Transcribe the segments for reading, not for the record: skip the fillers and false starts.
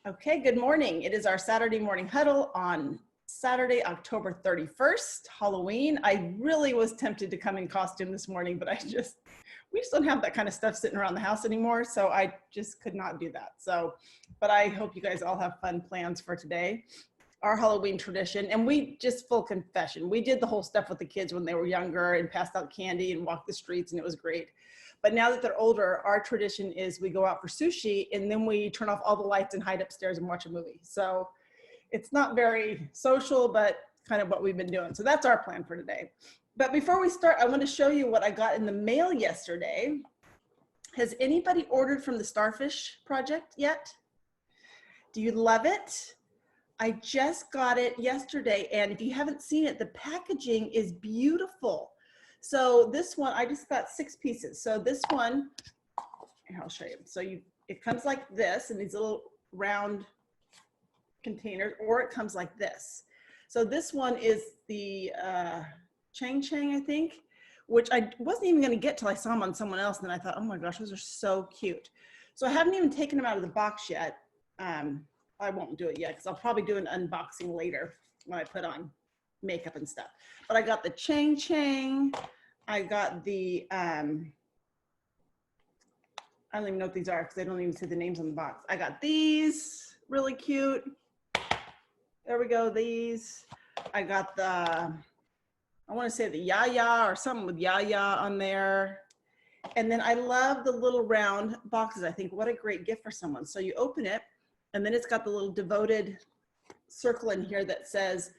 Okay, good morning. It is our Saturday morning huddle on Saturday, October 31st, Halloween. I really was tempted to come in costume this morning, but we just don't have that kind of stuff sitting around the house anymore. So I just could not do that. But I hope you guys all have fun plans for today. Our Halloween tradition, and we just full confession, we did the whole stuff with the kids when they were younger and passed out candy and walked the streets, and it was great. But now that they're older, our tradition is we go out for sushi and then we turn off all the lights and hide upstairs and watch a movie. So it's not very social, but kind of what we've been doing. So that's our plan for today. But before we start, I want to show you what I got in the mail yesterday. Has anybody ordered from the Starfish project yet? Do you love it? I just got it yesterday, and if you haven't seen it, the packaging is beautiful. So this one, I just got 6 pieces. So this one, I'll show you. So it comes like this in these little round containers, or it comes like this. So this one is the Chang Chang, I think, which I wasn't even going to get till I saw them on someone else. And then I thought, oh my gosh, those are so cute. So I haven't even taken them out of the box yet. I won't do it yet because I'll probably do an unboxing later when I put on makeup and stuff. But I got the Chang Chang. I got the, I don't even know what these are because I don't even see the names on the box. I got these, really cute. There we go, these. I got the, I want to say the Yaya or something with Yaya on there. And then I love the little round boxes. I think what a great gift for someone. So you open it, and then it's got the little devoted circle in here that says,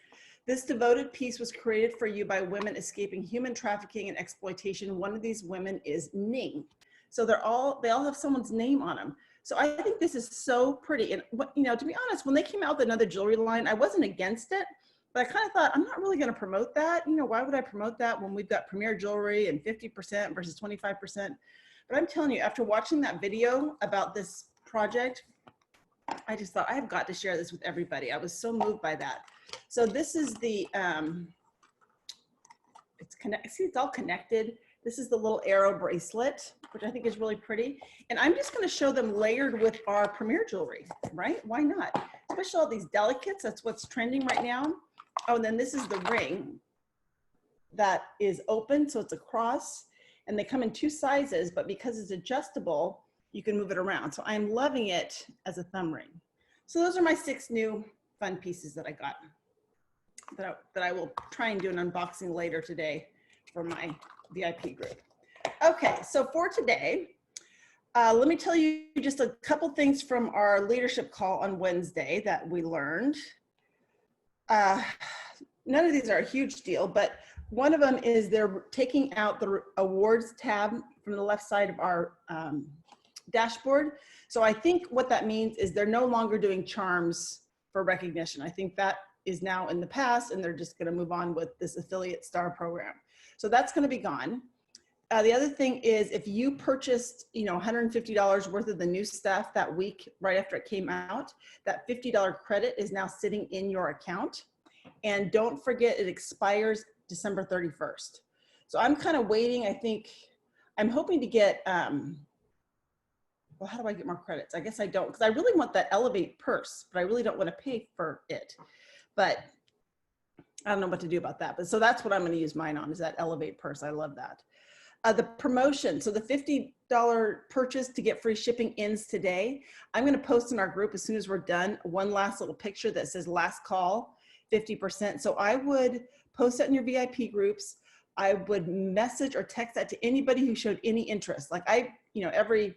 this devoted piece was created for you by women escaping human trafficking and exploitation. One of these women is Ning. So they all have someone's name on them. So I think this is so pretty. And to be honest, when they came out with another jewelry line, I wasn't against it, but I kind of thought, I'm not really going to promote that. Why would I promote that when we've got premier jewelry and 50% versus 25%? But I'm telling you, after watching that video about this project, I just thought I've got to share this with everybody. I was so moved by that. So this is the, it's all connected. This is the little arrow bracelet, which I think is really pretty. And I'm just going to show them layered with our premier jewelry, right? Why not? Especially all these delicates. That's what's trending right now. Oh, and then this is the ring that is open. So it's a cross, and they come in 2 sizes, but because it's adjustable, you can move it around. So I'm loving it as a thumb ring. So those are my 6 new fun pieces that I got that I will try and do an unboxing later today for my VIP group. Okay, so for today, let me tell you just a couple things from our leadership call on Wednesday that we learned. None of these are a huge deal, but one of them is they're taking out the awards tab from the left side of our dashboard. So I think what that means is they're no longer doing charms for recognition. I think that is now in the past, and they're just going to move on with this affiliate star program. So that's going to be gone. The other thing is if you purchased, $150 worth of the new stuff that week right after it came out, that $50 credit is now sitting in your account. And don't forget, it expires December 31st. So I'm kind of waiting. I'm hoping to get, well, how do I get more credits? I guess I don't, because I really want that Elevate purse, but I really don't want to pay for it. But I don't know what to do about that. But so that's what I'm going to use mine on, is that Elevate purse. I love that. The promotion, so the $50 purchase to get free shipping ends today. I'm going to post in our group as soon as we're done one last little picture that says last call, 50%. So I would post that in your VIP groups. I would message or text that to anybody who showed any interest. Like every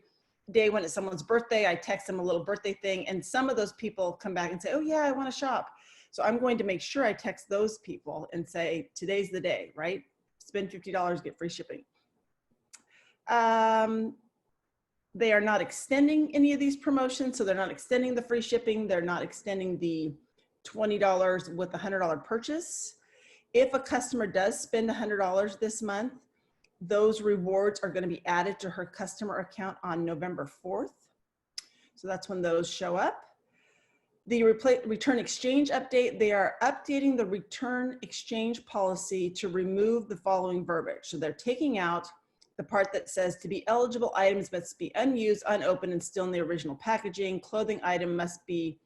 day when it's someone's birthday, I text them a little birthday thing, and some of those people come back and say, oh yeah, I want to shop. So I'm going to make sure I text those people and say, today's the day, right? Spend $50, get free shipping. They are not extending any of these promotions. So they're not extending the free shipping. They're not extending the $20 with a $100 purchase. If a customer does spend $100 this month, those rewards are going to be added to her customer account on November 4th. So that's when those show up. The return exchange update, they are updating the return exchange policy to remove the following verbiage. So they're taking out the part that says to be eligible items must be unused, unopened, and still in the original packaging. Clothing item must be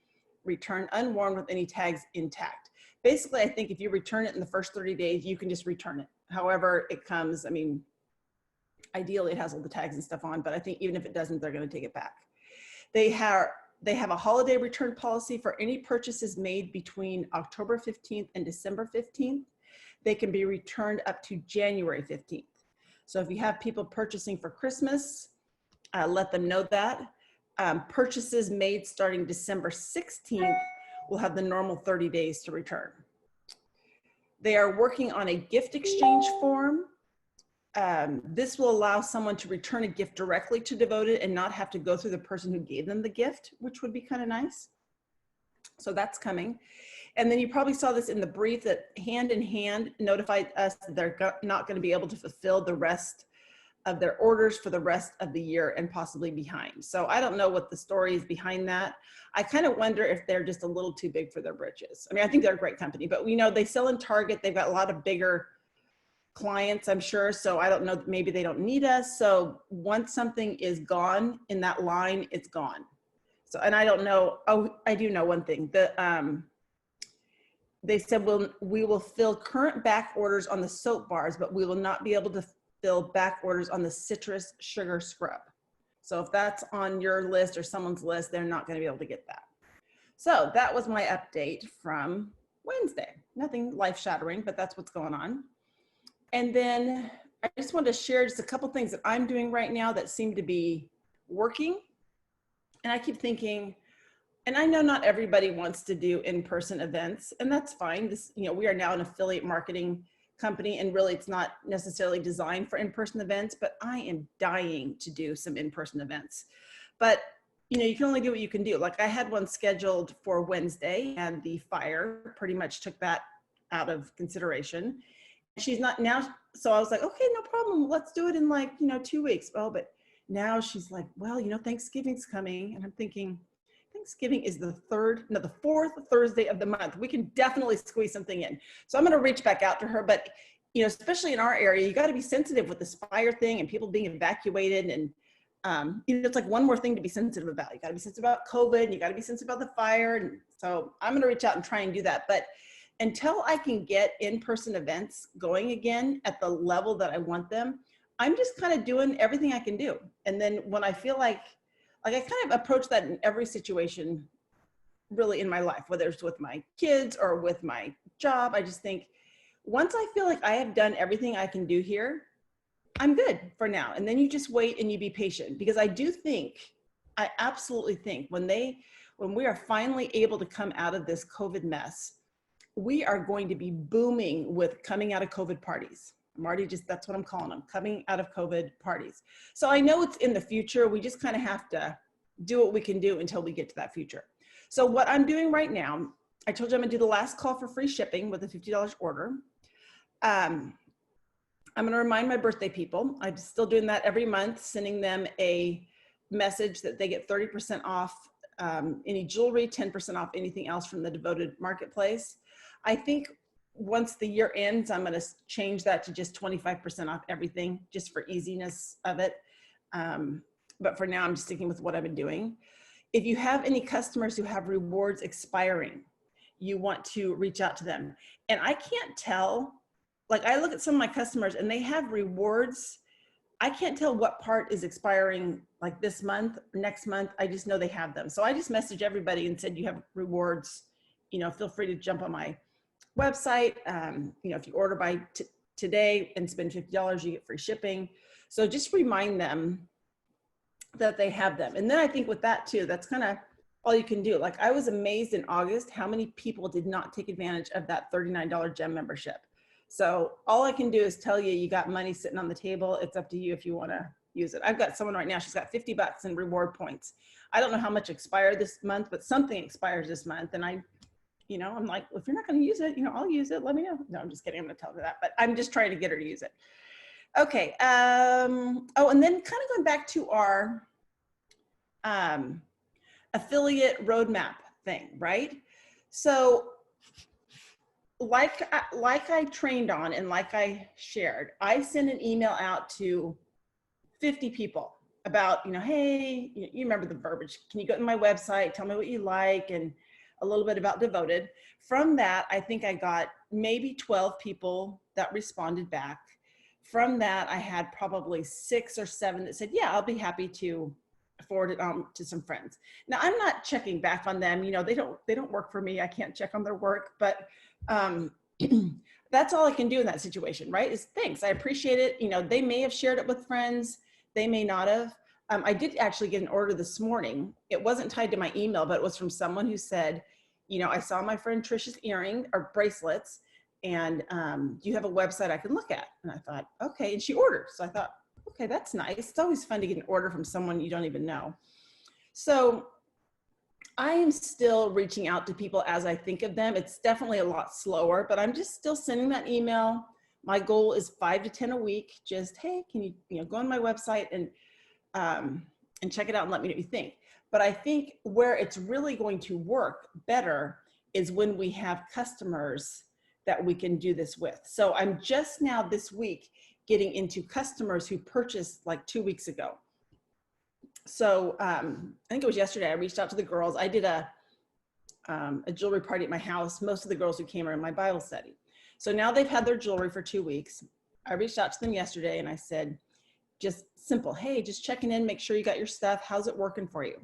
returned unworn with any tags intact. Basically, I think if you return it in the first 30 days, you can just return it. However it comes, I mean, ideally it has all the tags and stuff on, but I think even if it doesn't, they're going to take it back. They have a holiday return policy for any purchases made between October 15th and December 15th. They can be returned up to January 15th. So if you have people purchasing for Christmas, let them know that. Purchases made starting December 16th will have the normal 30 days to return. They are working on a gift exchange form. This will allow someone to return a gift directly to Devoted and not have to go through the person who gave them the gift, which would be kind of nice. So that's coming. And then you probably saw this in the brief that Hand in Hand notified us that they're not going to be able to fulfill the rest of their orders for the rest of the year and possibly behind. So I don't know what the story is behind that. I kind of wonder if they're just a little too big for their britches. I mean, I think they're a great company, but we know they sell in Target. They've got a lot of bigger clients, I'm sure. So I don't know, maybe they don't need us. So once something is gone in that line, it's gone. So, and I don't know, oh, I do know one thing. They said, we will fill current back orders on the soap bars, but we will not be able to fill back orders on the citrus sugar scrub. So if that's on your list or someone's list, they're not going to be able to get that. So that was my update from Wednesday. Nothing life-shattering, but that's what's going on. And then I just wanted to share just a couple things that I'm doing right now that seem to be working. And I keep thinking, and I know not everybody wants to do in-person events, and that's fine. This, you know, we are now an affiliate marketing company, and really it's not necessarily designed for in-person events, but I am dying to do some in-person events. But, you know, you can only do what you can do. Like I had one scheduled for Wednesday, and the fire pretty much took that out of consideration. She's not now, so I was like, okay, no problem. Let's do it in like, you know, 2 weeks. Oh, but now she's like, well, you know, Thanksgiving's coming. And I'm thinking, Thanksgiving is the fourth Thursday of the month. We can definitely squeeze something in. So I'm going to reach back out to her, but you know, especially in our area, you got to be sensitive with this fire thing and people being evacuated. And you know, it's like one more thing to be sensitive about. You got to be sensitive about COVID, and you got to be sensitive about the fire. And so I'm going to reach out and try and do that. But until I can get in-person events going again at the level that I want them, I'm just kind of doing everything I can do. And then when I feel like I kind of approach that in every situation really in my life, whether it's with my kids or with my job, I just think once I feel like I have done everything I can do here, I'm good for now. And then you just wait and you be patient, because I absolutely think when we are finally able to come out of this COVID mess, we are going to be booming with coming out of COVID parties. That's what I'm calling them, coming out of COVID parties. So I know it's in the future. We just kind of have to do what we can do until we get to that future. So what I'm doing right now, I told you I'm gonna do the last call for free shipping with a $50 order. I'm gonna remind my birthday people. I'm still doing that every month, sending them a message that they get 30% off any jewelry, 10% off anything else from the Devoted Marketplace. I think once the year ends, I'm going to change that to just 25% off everything, just for easiness of it. But for now, I'm just sticking with what I've been doing. If you have any customers who have rewards expiring, you want to reach out to them. And I can't tell, like I look at some of my customers and they have rewards. I can't tell what part is expiring like this month, next month. I just know they have them. So I just messaged everybody and said, you have rewards, you know, feel free to jump on my website. You know, if you order by today and spend $50, you get free shipping. So just remind them that they have them. And then I think with that too, that's kind of all you can do. Like I was amazed in August how many people did not take advantage of that $39 gem membership. So all I can do is tell you, you got money sitting on the table. It's up to you if you want to use it. I've got someone right now, she's got $50 in reward points. I don't know how much expired this month, but something expires this month. And you know, I'm like, well, if you're not going to use it, you know, I'll use it. Let me know. No, I'm just kidding. I'm going to tell her that, but I'm just trying to get her to use it. Okay. Oh, and then kind of going back to our affiliate roadmap thing, right? So like I trained on and like I shared, I sent an email out to 50 people about, hey, you remember the verbiage. Can you go to my website, tell me what you like, and a little bit about Devoted. From that, I think I got maybe 12 people that responded back. From that, I had probably 6 or 7 that said, yeah, I'll be happy to forward it on to some friends. Now, I'm not checking back on them. They don't work for me. I can't check on their work, but that's all I can do in that situation, right? Is thanks. I appreciate it. They may have shared it with friends. They may not have. I did actually get an order this morning. It wasn't tied to my email, but it was from someone who said, I saw my friend Trisha's earring or bracelets, and do you have a website I can look at? And I thought, okay. And she ordered. So I thought, okay, that's nice. It's always fun to get an order from someone you don't even know. So I am still reaching out to people as I think of them. It's definitely a lot slower, but I'm just still sending that email. My goal is 5 to 10 a week. Just, hey, can you go on my website and check it out and let me know what you think. But I think where it's really going to work better is when we have customers that we can do this with. So I'm just now this week getting into customers who purchased like 2 weeks ago. So I think it was yesterday, I reached out to the girls. I did a jewelry party at my house. Most of the girls who came are in my Bible study. So now they've had their jewelry for 2 weeks. I reached out to them yesterday and I said, just simple, hey, just checking in, make sure you got your stuff. How's it working for you?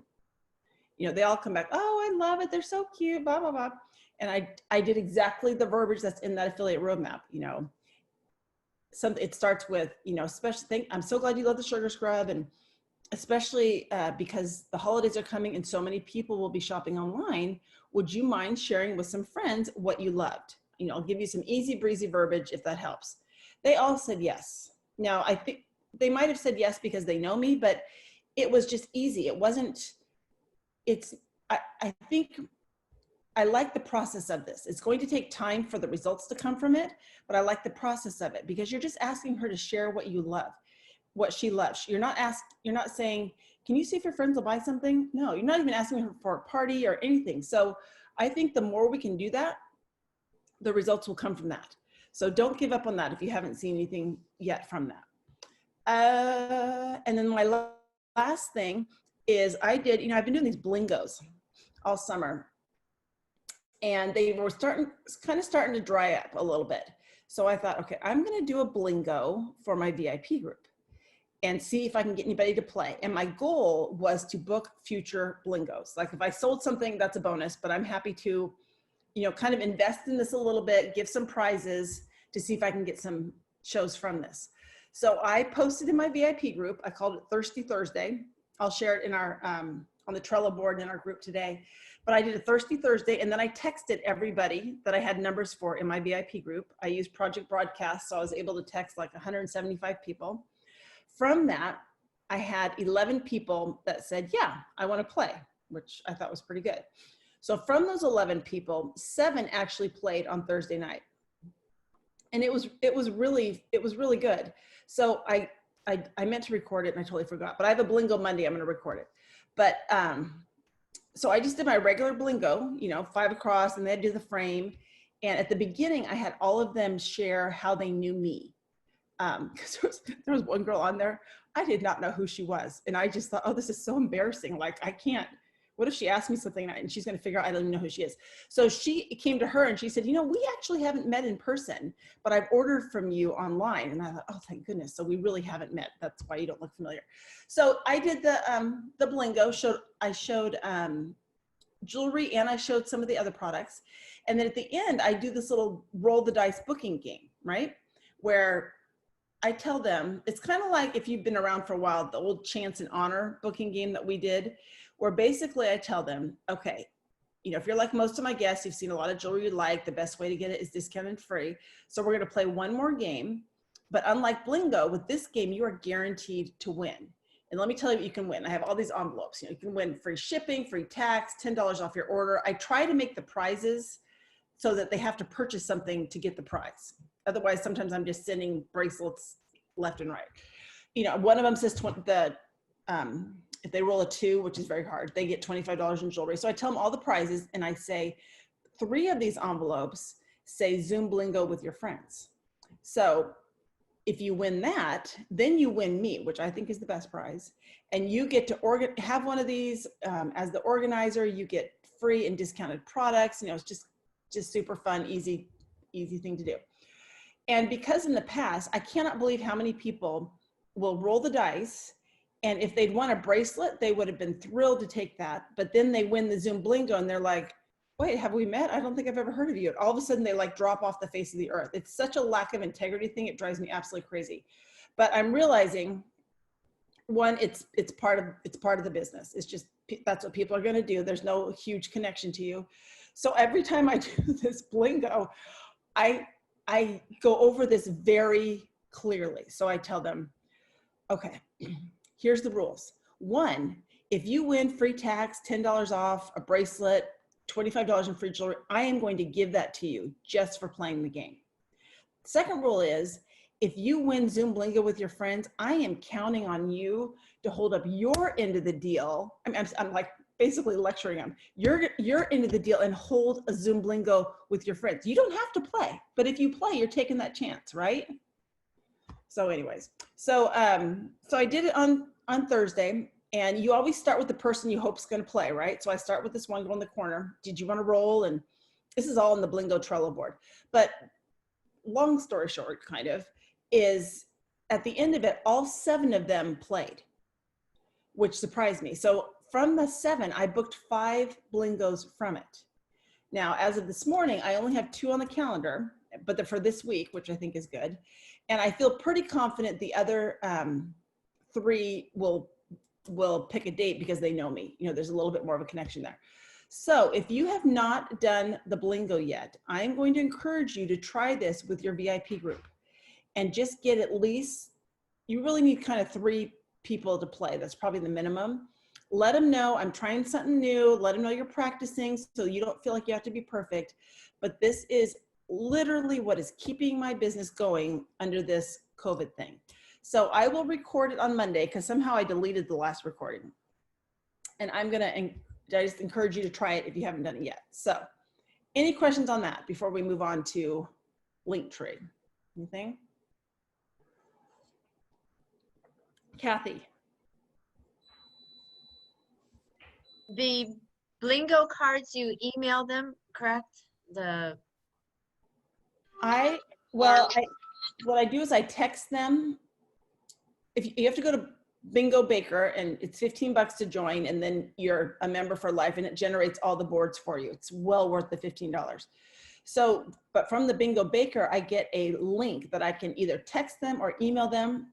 They all come back, oh, I love it. They're so cute, blah, blah, blah. And I did exactly the verbiage that's in that affiliate roadmap. It starts with, special thing. I'm so glad you love the sugar scrub. And especially because the holidays are coming and so many people will be shopping online. Would you mind sharing with some friends what you loved? I'll give you some easy breezy verbiage if that helps. They all said yes. Now, I think they might have said yes because they know me, but it was just easy. I think I like the process of this. It's going to take time for the results to come from it, but I like the process of it because you're just asking her to share what you love, what she loves. You're not saying, can you see if your friends will buy something? No, you're not even asking her for a party or anything. So I think the more we can do that, the results will come from that. So don't give up on that if you haven't seen anything yet from that. And then my last thing is I've been doing these Blingos all summer, and they were starting to dry up a little bit. So I thought, okay, I'm going to do a Blingo for my VIP group and see if I can get anybody to play. And my goal was to book future Blingos. Like if I sold something, that's a bonus, but I'm happy to, kind of invest in this a little bit, give some prizes to see if I can get some shows from this. So I posted in my VIP group. I called it Thirsty Thursday. I'll share it in our, on the Trello board in our group today. But I did a Thirsty Thursday, and then I texted everybody that I had numbers for in my VIP group. I used Project Broadcast, so I was able to text like 175 people. From that, I had 11 people that said, yeah, I want to play, which I thought was pretty good. So from those 11 people, 7 actually played on Thursday night. And it was really good. So I meant to record it and I totally forgot, but I have a Blingo Monday, I'm going to record it. But, so I just did my regular Blingo, 5 across, and they had to do the frame. And at the beginning, I had all of them share how they knew me. Because there was one girl on there, I did not know who she was. And I just thought, oh, this is so embarrassing. Like, what if she asked me something and she's going to figure out I don't even know who she is. So it came to her and she said, we actually haven't met in person, but I've ordered from you online. And I thought, oh, thank goodness. So we really haven't met. That's why you don't look familiar. So I did the Blingo. I showed jewelry and I showed some of the other products. And then at the end, I do this little roll the dice booking game, right? Where I tell them, it's kind of like if you've been around for a while, the old chance and honor booking game that we did, where basically I tell them, okay, if you're like most of my guests, you've seen a lot of jewelry you like, the best way to get it is discounted free. So we're going to play one more game, but unlike Blingo, with this game, you are guaranteed to win. And let me tell you what you can win. I have all these envelopes. You can win free shipping, free tax, $10 off your order. I try to make the prizes so that they have to purchase something to get the prize. Otherwise, sometimes I'm just sending bracelets left and right. One of them says if they roll a 2, which is very hard, they get $25 in jewelry. So I tell them all the prizes and I say 3 of these envelopes say Zoom Blingo with your friends. So if you win that, then you win me, which I think is the best prize. And you get to have one of these as the organizer. You get free and discounted products. You know, it's just super fun, easy thing to do. And because in the past, I cannot believe how many people will roll the dice, and if they'd won a bracelet, they would have been thrilled to take that. But then they win the Zoom Blingo and they're like, wait, have we met? I don't think I've ever heard of you. And all of a sudden they like drop off the face of the earth. It's such a lack of integrity thing. It drives me absolutely crazy. But I'm realizing, one, it's part of the business. It's just, that's what people are going to do. There's no huge connection to you. So every time I do this Blingo, I go over this very clearly. So I tell them, okay, here's the rules. One, if you win free tax, $10 off, a bracelet, $25 in free jewelry, I am going to give that to you just for playing the game. Second rule is, if you win Zoom Blingo with your friends, I am counting on you to hold up your end of the deal. I'm like basically lecturing them. Your end of the deal and hold a Zoom Blingo with your friends. You don't have to play, but if you play, you're taking that chance, right? So anyways, so I did it on Thursday, and you always start with the person you hope is going to play, right? So I start with this one go in the corner. Did you want to roll? And this is all on the Blingo Trello board. But long story short, kind of, is at the end of it, all 7 of them played, which surprised me. So from the 7, I booked 5 Blingos from it. Now, as of this morning, I only have 2 on the calendar, but they're for this week, which I think is good. And I feel pretty confident the other 3 will pick a date because they know me. You know, there's a little bit more of a connection there. So if you have not done the Blingo yet, I'm going to encourage you to try this with your VIP group and just get at least, you really need kind of 3 people to play. That's probably the minimum. Let them know I'm trying something new. Let them know you're practicing so you don't feel like you have to be perfect. But this is literally what is keeping my business going under this COVID thing. So I will record it on Monday because somehow I deleted the last recording. And I just encourage you to try it if you haven't done it yet. So any questions on that before we move on to Linktree? Anything? Kathy. The Blingo cards, you email them, correct? What I do is I text them. If you have to go to Bingo Baker, and it's $15 to join, and then you're a member for life, and it generates all the boards for you. It's well worth the $15. So, but from the Bingo Baker, I get a link that I can either text them or email them.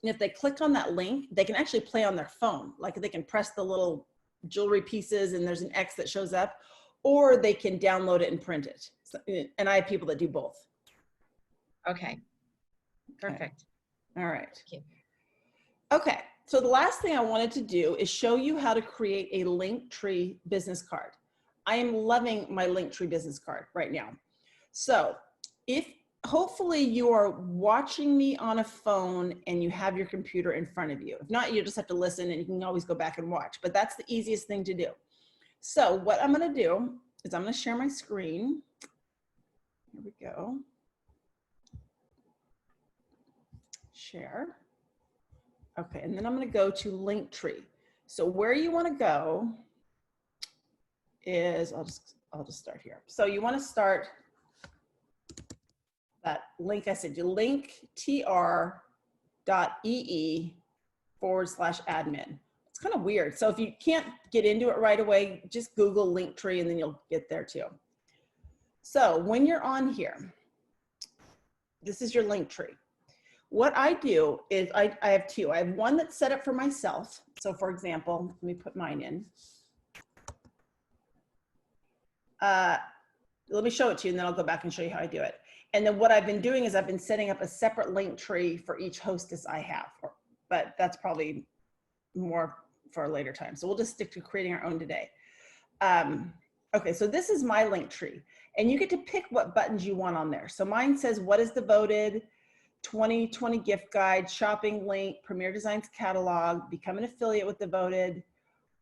And if they click on that link, they can actually play on their phone. Like they can press the little jewelry pieces and there's an X that shows up, or they can download it and print it. So, and I have people that do both. Okay, perfect. Okay. All right. Thank you. Okay, so the last thing I wanted to do is show you how to create a Linktree business card. I am loving my Linktree business card right now. So hopefully you are watching me on a phone and you have your computer in front of you. If not, you just have to listen and you can always go back and watch, but that's the easiest thing to do. So what I'm gonna do is I'm gonna share my screen. Here we go. Share. Okay, and then I'm gonna go to Linktree. So where you wanna go is, I'll just start here. So you wanna start that link I sent you, linktr.ee/admin. It's kind of weird. So if you can't get into it right away, just Google Linktree and then you'll get there too. So when you're on here, this is your Linktree. What I do is I have 2. I have one that's set up for myself. So for example, let me put mine in. Let me show it to you and then I'll go back and show you how I do it. And then what I've been doing is I've been setting up a separate Linktree for each hostess I have, but that's probably more for a later time. So we'll just stick to creating our own today. Okay, so this is my Linktree and you get to pick what buttons you want on there. So mine says, what is devoted? 2020 gift guide, shopping link, Premier Designs catalog, become an affiliate with Devoted,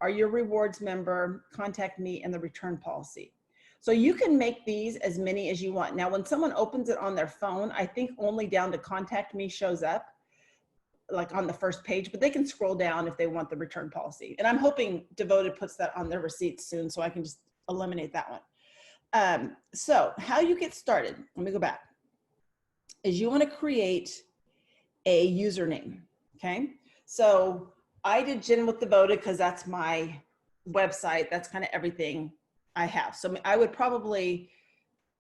are you a rewards member, contact me, and the return policy. So you can make these as many as you want. Now, when someone opens it on their phone, I think only down to contact me shows up, like on the first page, but they can scroll down if they want the return policy. And I'm hoping Devoted puts that on their receipts soon so I can just eliminate that one. So how you get started, let me go back, is you want to create a username, okay? So I did Gin with Devoted because that's my website. That's kind of everything I have. So I would probably,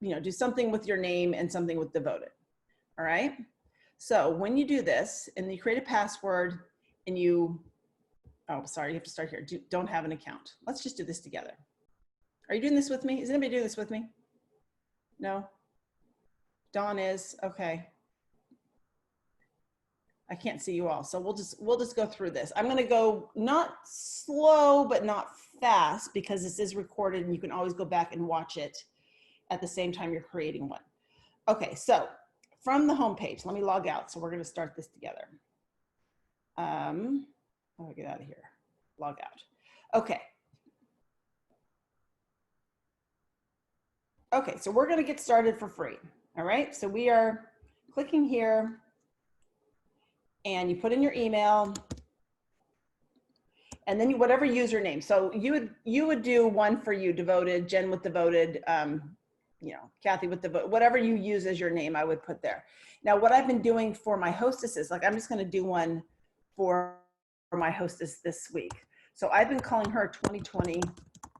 do something with your name and something with Devoted, all right? So when you do this and you create a password and you have to start here. Don't have an account. Let's just do this together. Are you doing this with me? Is anybody doing this with me? No? Dawn is, okay. I can't see you all. So we'll just go through this. I'm gonna go not slow, but not fast because this is recorded and you can always go back and watch it at the same time you're creating one. Okay, so from the home page, let me log out. So we're gonna start this together. How do I get out of here? Log out. Okay. Okay, so we're gonna get started for free. All right, so we are clicking here and you put in your email and then whatever username. So you would do one for you, Devoted, Jen with Devoted, Kathy with Devoted, whatever you use as your name, I would put there. Now, what I've been doing for my hostesses, like I'm just gonna do one for my hostess this week. So I've been calling her 2020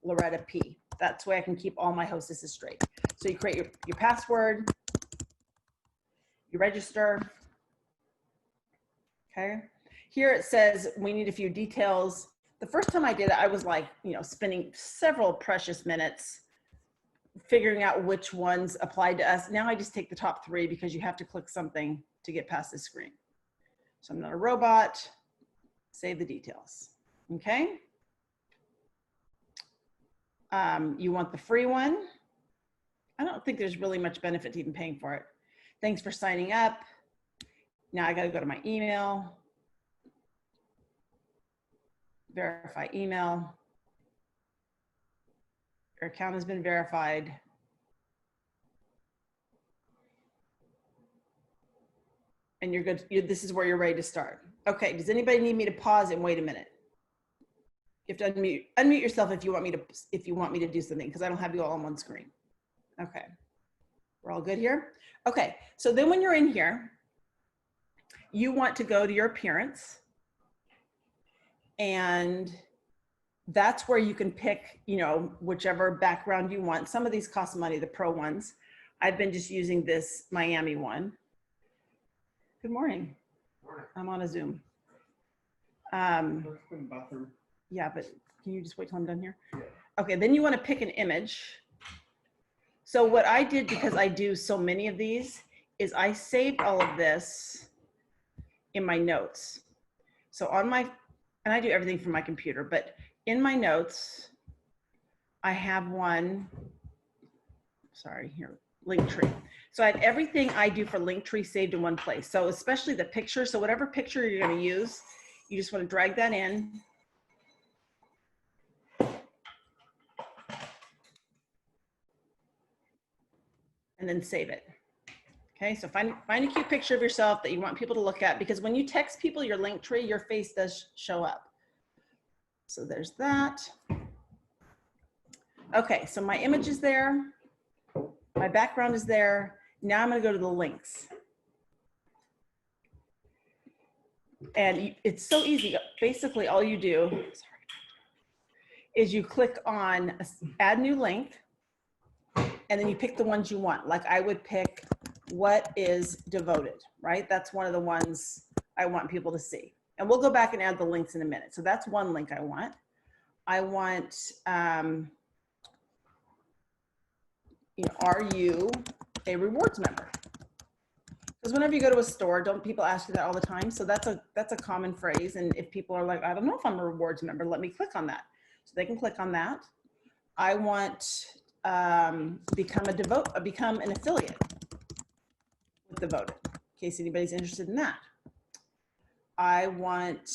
Loretta P. That's the way I can keep all my hostesses straight. So you create your password, you register, okay? Here it says we need a few details. The first time I did it, I was like, spending several precious minutes figuring out which ones applied to us. Now I just take the top 3 because you have to click something to get past this screen. So I'm not a robot. Save the details, okay? You want the free one. I don't think there's really much benefit to even paying for it. Thanks for signing up. Now I got to go to my email. Verify email. Your account has been verified. And you're good. This is where you're ready to start. Okay, does anybody need me to pause and wait a minute? You have to unmute yourself if you want me to do something because I don't have you all on one screen. Okay, we're all good here? Okay, so then when you're in here, you want to go to your appearance and that's where you can pick, whichever background you want. Some of these cost money, the pro ones. I've been just using this Miami one. Good morning. Morning. I'm on a Zoom. Yeah, but can you just wait till I'm done here? Yeah. Okay, then you want to pick an image. So what I did, because I do so many of these, is I saved all of this in my notes. So and I do everything from my computer, but in my notes, I have one, Linktree. So I have everything I do for Linktree saved in one place. So especially the picture. So whatever picture you're going to use, you just want to drag that in. And then save it. Okay, so find a cute picture of yourself that you want people to look at, because when you text people your Linktree, your face does show up. So there's that. Okay, so my image is there. My background is there. Now I'm going to go to the links. And it's so easy. Basically, all you do is you click on add new link, and then you pick the ones you want. Like I would pick what is Devoted, right? That's one of the ones I want people to see. And we'll go back and add the links in a minute. So that's one link I want. I want, are you a rewards member? Because whenever you go to a store, don't people ask you that all the time? So that's a common phrase. And if people are like, I don't know if I'm a rewards member, let me click on that. So they can click on that. I want become an affiliate with Devoted, in case anybody's interested in that. I want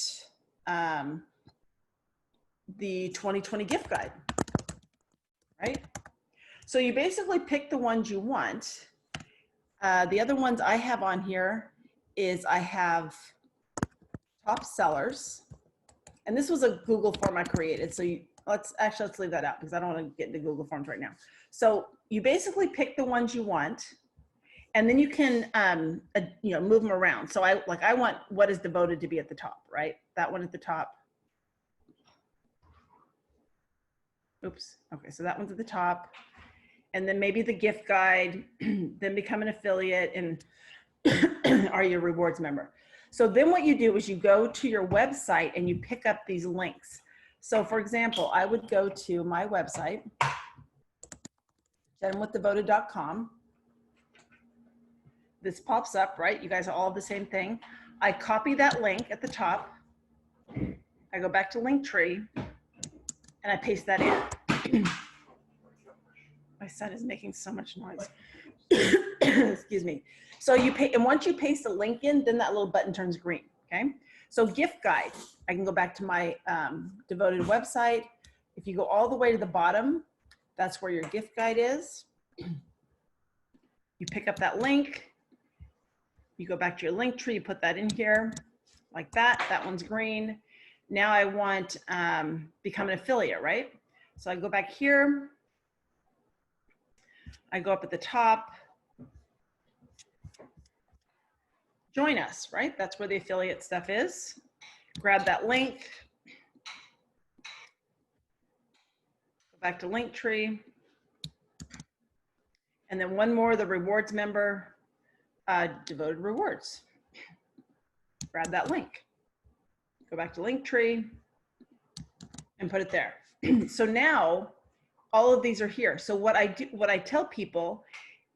the 2020 gift guide, right? So you basically pick the ones you want. The other ones I have on here is I have top sellers. And this was a Google form I created. So let's leave that out because I don't want to get into Google Forms right now. So you basically pick the ones you want, and then you can move them around. So I want what is devoted to be at the top, right? That one at the top. Oops. Okay, so that one's at the top. And then maybe the gift guide, then become an affiliate, and are you a rewards member? So then what you do is you go to your website and you pick up these links. So for example, I would go to my website, jenwithdevoted.com. This pops up, right? You guys are all the same thing. I copy that link at the top. I go back to Linktree and I paste that in. My son is making so much noise. Excuse me. So you pay, and once you paste a link in, then that little button turns green, okay? So gift guide, I can go back to my devoted website. If you go all the way to the bottom, that's where your gift guide is. You pick up that link, you go back to your link tree, you put that in here like that. That one's green. Now I want become an affiliate, right? So I go back here. I go up at the top. Join us, right? That's where the affiliate stuff is. Grab that link. Go back to Linktree. And then one more, the rewards member, devoted rewards. Grab that link. Go back to Linktree and put it there. So now all of these are here. So what I tell people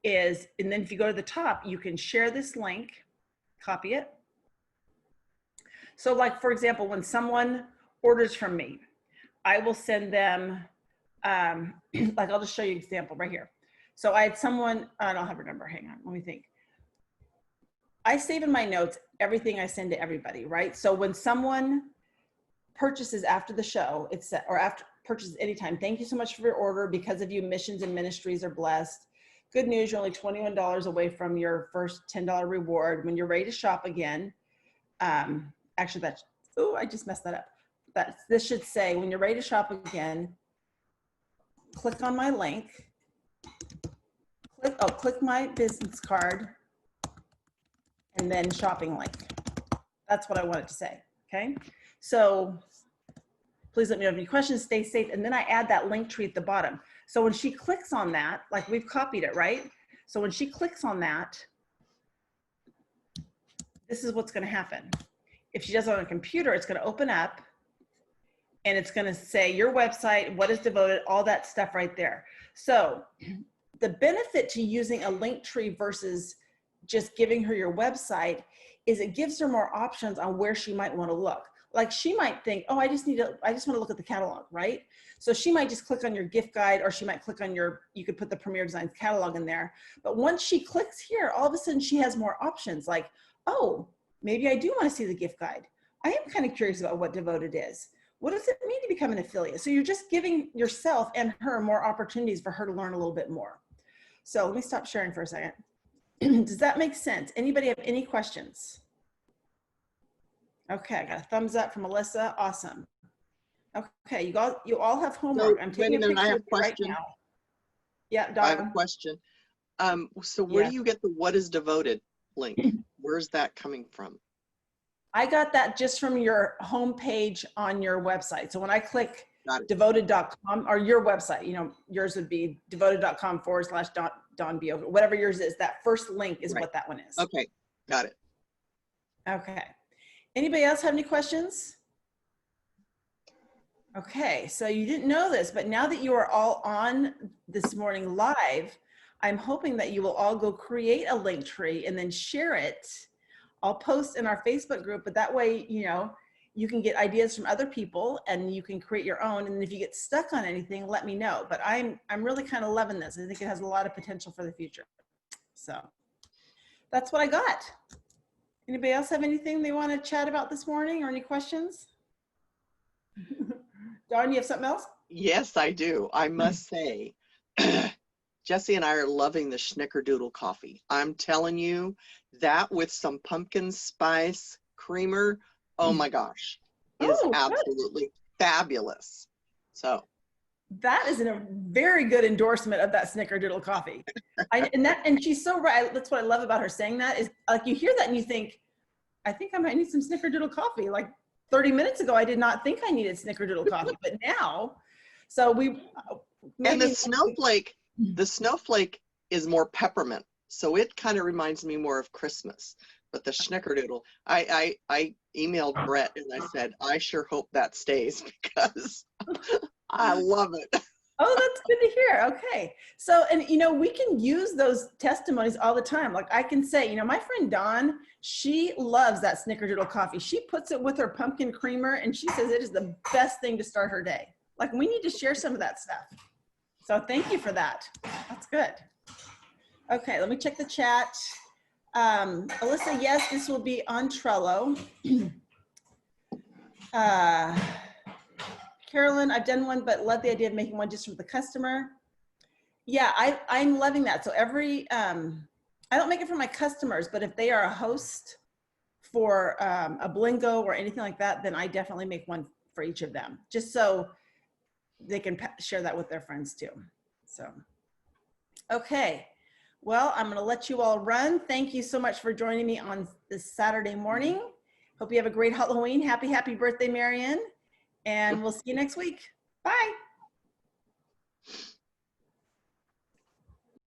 is, and then if you go to the top, you can share this link, copy it. So like, for example, when someone orders from me, I will send them, like, I'll just show you an example right here. So I had someone, I don't have her number, hang on, let me think. I save in my notes everything I send to everybody, right? So when someone purchases after the show, it's, or after purchases anytime, thank you so much for your order. Because of you, missions and ministries are blessed. Good news, you're only $21 away from your first $10 reward. When you're ready to shop again, actually that's, oh, I just messed that up. This should say, when you're ready to shop again, click on my link, click my business card, and then shopping link. That's what I wanted to say, okay? So please let me know if you have any questions, stay safe. And then I add that link tree at the bottom. So when she clicks on that, like we've copied it, right? So when she clicks on that, this is what's gonna happen. If she does it on a computer, it's gonna open up and it's gonna say your website, what is devoted, all that stuff right there. So the benefit to using a link tree versus just giving her your website is it gives her more options on where she might wanna look. Like she might think, oh, I just want to look at the catalog, right? So she might just click on your gift guide, or she might click on you could put the Premier Designs catalog in there. But once she clicks here, all of a sudden she has more options like, oh, maybe I do want to see the gift guide. I am kind of curious about what devoted is. What does it mean to become an affiliate? So you're just giving yourself and her more opportunities for her to learn a little bit more. So let me stop sharing for a second. Does that make sense? Anybody have any questions? Okay, I got a thumbs up from Melissa. Awesome. Okay, you all have homework. I'm taking a picture of you right now. Yeah, Don. I have a question. So where do you get the what is devoted link? Where's that coming from? I got that just from your homepage on your website. So when I click devoted.com, or your website, you know, yours would be devoted.com/Don Bio, whatever yours is, that first link is what that one is. Okay, got it. Okay. Anybody else have any questions? Okay, so you didn't know this, but now that you are all on this morning live, I'm hoping that you will all go create a link tree and then share it. I'll post in our Facebook group, but that way, you know, you can get ideas from other people and you can create your own. And if you get stuck on anything, let me know. But I'm really kind of loving this. I think it has a lot of potential for the future. So that's what I got. Anybody else have anything they want to chat about this morning or any questions? Dawn, you have something else? Yes, I do. I must say, Jesse and I are loving the Snickerdoodle coffee. I'm telling you, that with some pumpkin spice creamer, oh my gosh, is Oh, good. absolutely fabulous. So That is a very good endorsement of that Snickerdoodle coffee. And she's so right. That's what I love about her saying that is like you hear that and you think, I think I might need some Snickerdoodle coffee. Like 30 minutes ago, I did not think I needed Snickerdoodle coffee, but now, so we and maybe the snowflake is more peppermint, so it kind of reminds me more of Christmas. But the Snickerdoodle, I emailed Brett and I said, I sure hope that stays because I love it. Oh, that's good to hear. Okay. So, and we can use those testimonies all the time. Like I can say, my friend Dawn, she loves that Snickerdoodle coffee. She puts it with her pumpkin creamer and she says it is the best thing to start her day. Like we need to share some of that stuff. So thank you for that. That's good. Okay, let me check the chat. Alyssa, yes, this will be on Trello. Carolyn, I've done one, but love the idea of making one just for the customer. Yeah, I'm loving that. So I don't make it for my customers, but if they are a host for a Blingo or anything like that, then I definitely make one for each of them, just so they can share that with their friends too. So, okay. Well, I'm gonna let you all run. Thank you so much for joining me on this Saturday morning. Hope you have a great Halloween. Happy birthday, Marianne. And we'll see you next week. Bye.